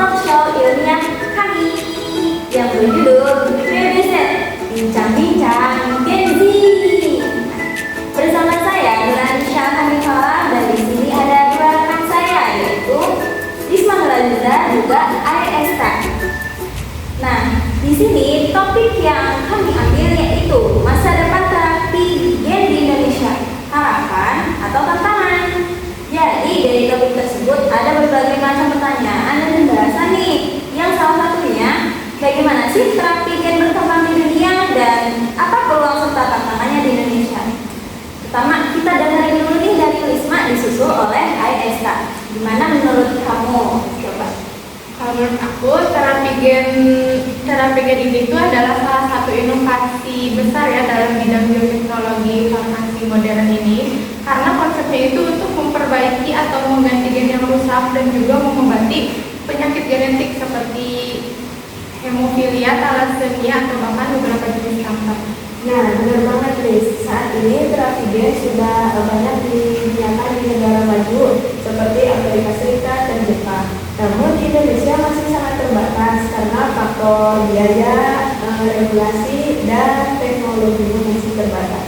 talk show ilmiah kami yang berjudul BBC Bincang-Bincang Gen Z. Bersama saya Nuranisha Hanifah dan di sini ada dua rekan saya yaitu Risma Nuraliza juga Aesta. Nah, di sini topik yang kami ambil yaitu masa depan terapi gen di Indonesia, harapan atau tantangan. Jadi dari topik tersebut ada berbagai macam pertanyaan dan pembahasan nih. Yang salah satunya, bagaimana sih terapi gen berkembang di dunia dan apa peluang serta tantangannya di Indonesia? Pertama, kita dengerin dulu nih dari Risma disusul oleh Aesta. Gimana menurut kamu? Coba. Kalau menurut aku, terapi gen ini itu adalah salah satu inovasi besar ya dalam bidang bioteknologi farmasi modern ini, karena konsepnya itu untuk memperbaiki atau mengganti gen yang rusak dan juga mengobati penyakit genetik seperti hemofilia, thalassemia atau bahkan beberapa jenis kanker. Nah, benar banget Riz. Saat ini terapi gen sudah banyak digunakan di negara maju seperti Amerika Serikat dan Jepang. Namun di Indonesia masih sangat terbatas karena faktor biaya, regulasi, dan teknologi masih terbatas.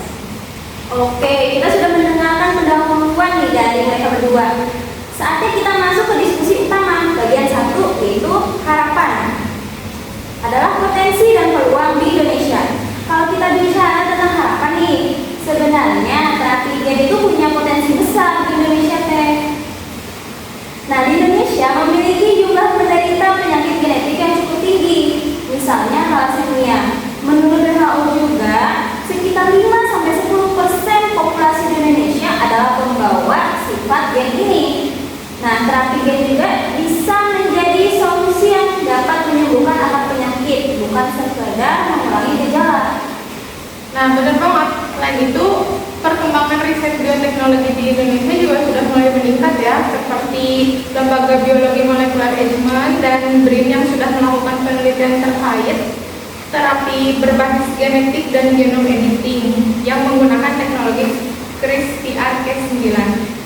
Oke, kita sudah mendengarkan pendahuluan nih dari mereka berdua. Saatnya kita masuk ke diskusi utama bagian 1, yaitu harapan adalah potensi dan peluang di Indonesia. Kalau kita bicara tentang harapan nih, sebenarnya terapi gen itu punya potensi besar di Indonesia teh. Nah, di Indonesia memiliki jumlah penderita penyakit genetik yang cukup tinggi, misalnya thalassemia. Menurut WHO juga, sekitar 5-10% populasi di Indonesia adalah pembawa sifat gen ini. Nah, terapi gen juga bisa menjadi solusi yang dapat menyembuhkan akar penyakit, bukan sekedar mengurangi gejala. Nah, benar banget. Selain itu, perkembangan riset bioteknologi di Indonesia juga sudah mulai meningkat ya, seperti Lembaga Biologi Molekuler Eijkman dan BRIN yang sudah melakukan penelitian terkait terapi berbasis genetik dan genome editing yang menggunakan teknologi CRISPR-Cas9.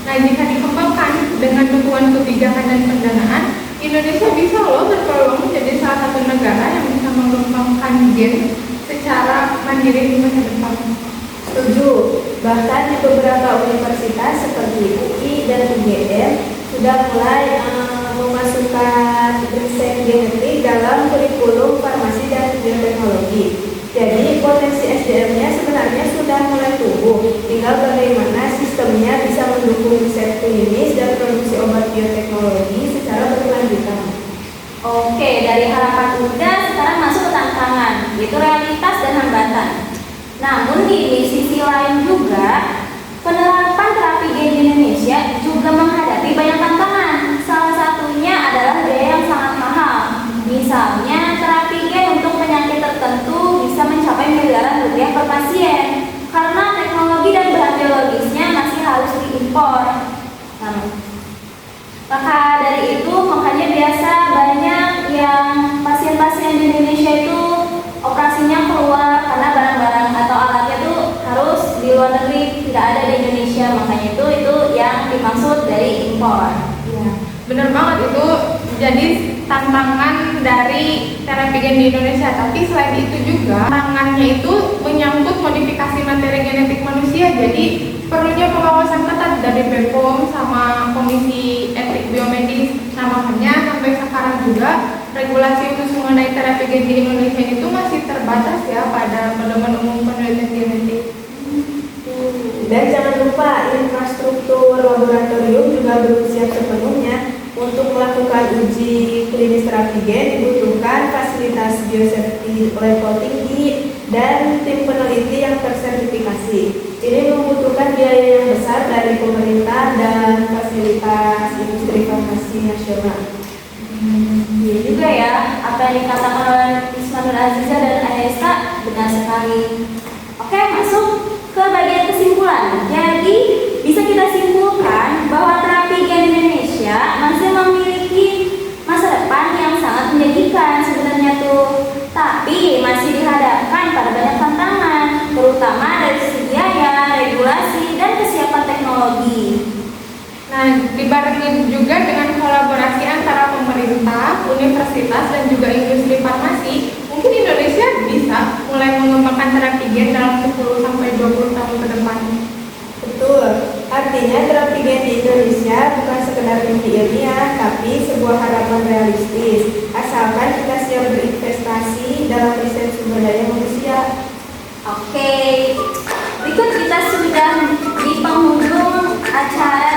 Nah, jika dikembangkan dengan dukungan kebijakan dan pendanaan, Indonesia bisa loh berpeluang menjadi salah satu negara yang bisa mengembangkan gen secara mandiri di masa depan. Setuju. Bahkan di beberapa universitas seperti UI dan UGM sudah mulai memasukkan riset genetik dalam kurikulum farmasi dan bioteknologi. Jadi potensi SDM-nya sebenarnya sudah mulai tumbuh. Tinggal bagaimana sistemnya bisa mendukung riset klinis dan produksi obat bioteknologi secara berkelanjutan. Oke, dari harapan udah, sekarang masuk ke tantangan, yaitu realitas dan hambatan. Namun di sisi lain juga, penerapan terapi gen di Indonesia juga menghadapi banyak tantangan. Salah satunya adalah biaya yang sangat mahal. Misalnya, terapi gen untuk penyakit tertentu bisa mencapai miliaran rupiah per pasien, karena teknologi dan bahan biologisnya masih harus diimpor. Maka dari itu, makanya biasa banyak yang pasien-pasien di Indonesia itu operasinya keluar karena barang-barang atau alatnya itu harus di luar negeri, tidak ada di Indonesia. Makanya itu yang dimaksud dari impor. Ya, benar banget, itu jadi tantangan dari terapi gen di Indonesia. Tapi selain itu juga tantangannya itu menyangkut modifikasi materi genetik manusia. Jadi perlunya pengawasan ketat dari BPOM sama Komisi Etik Biomedis. Nah, makanya sampai sekarang juga regulasi khusus mengenai terapi gen di Indonesia itu masih terbatas ya pada pedoman umum penelitian genetik. Dan jangan lupa infrastruktur laboratorium juga belum siap sepenuhnya. Untuk melakukan uji klinis terapi gen dibutuhkan fasilitas biosafety level tinggi dan tim peneliti yang tersertifikasi. Ini membutuhkan biaya yang besar dari pemerintah dan fasilitas industri farmasi nasional. Iya juga ya, apa yang dikatakan oleh Risma Nuraliza dan Aesta benar sekali. Oke, masuk ke bagian kesimpulan. Jadi bisa kita simpulkan bahwa terapi gen Indonesia masih memiliki masa depan yang sangat menjanjikan sebenarnya tuh. Tapi masih dihadapkan pada banyak tantangan, terutama dari segi biaya, regulasi, dan kesiapan teknologi. Nah, dibarengin juga dengan kolaborasi antara pemerintah, universitas, dan juga industri farmasi, mungkin Indonesia bisa mulai mengembangkan terapi gen dalam 10 sampai 20 tahun ke depan. Betul, artinya terapi gen di Indonesia bukan sekedar mimpi ilmiah, tapi sebuah harapan realistis, asalkan kita siap berinvestasi dalam riset sumber daya manusia. Oke, berikut kita sudah di penghujung acara